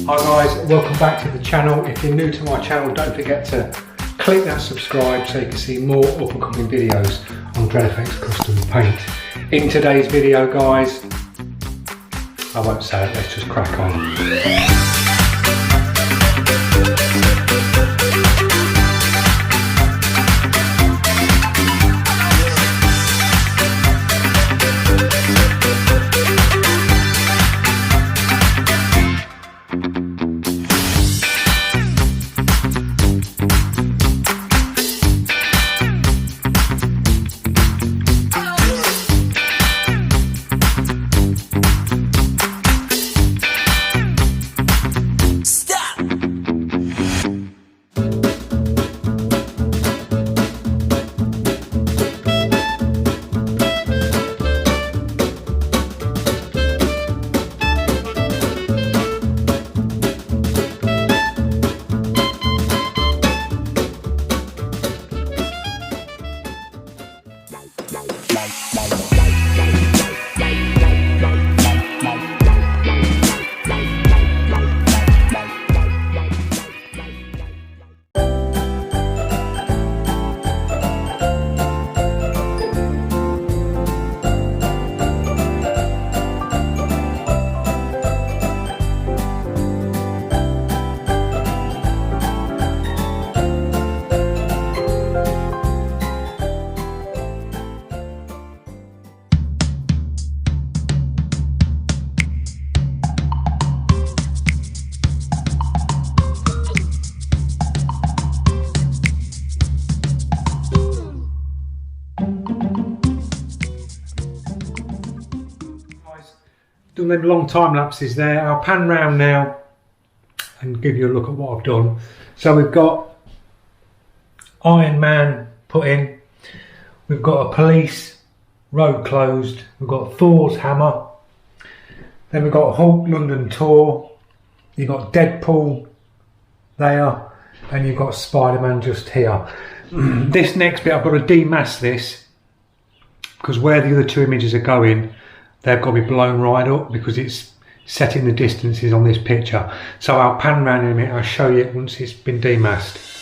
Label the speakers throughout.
Speaker 1: Hi guys, welcome back to the channel. If you're new to my channel, don't forget to click that subscribe so you can see more up and coming videos on FHRIFT custom paint. In today's video guys, I won't say it, let's just crack on. Done them long time lapses there. I'll pan round now and give you a look at what I've done. So we've got Iron Man put in, we've got a police, road closed, we've got Thor's hammer, then we've got Hulk London tour, you've got Deadpool there, and you've got Spider-Man just here. This next bit I've got to demask this because where the other two images are going, they've got to be blown right up because it's setting the distances on this picture. So I'll pan around in a minute, I'll show you once it's been demasked.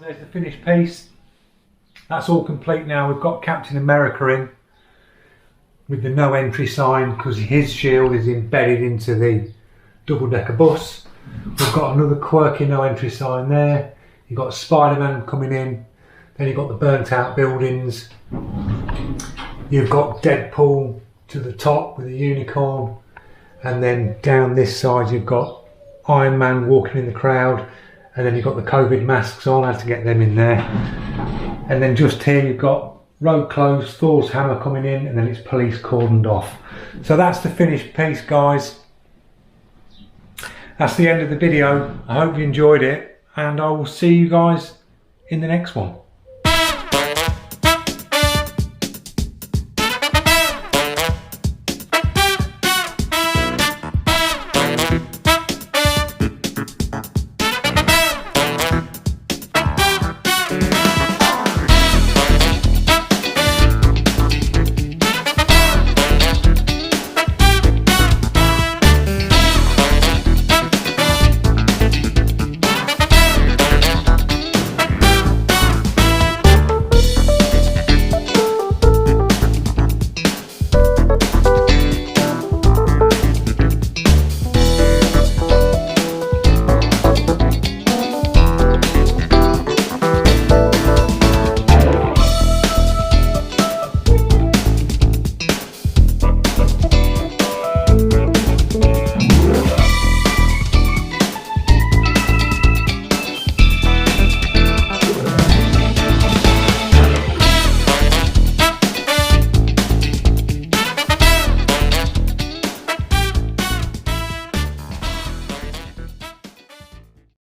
Speaker 1: There's the finished piece. That's all complete now. We've got Captain America in with the no entry sign because his shield is embedded into the double-decker bus. We've got another quirky no entry sign there. You've got Spider-Man coming in. Then you've got the burnt out buildings. You've got Deadpool to the top with a unicorn. and then down this side you've got Iron Man walking in the crowd, and then you've got the COVID masks on. I had to get them in there. And then just here you've got road closed, Thor's hammer coming in, and then it's police cordoned off. So that's the finished piece, guys. That's the end of the video. I hope you enjoyed it, and I will see you guys in the next one.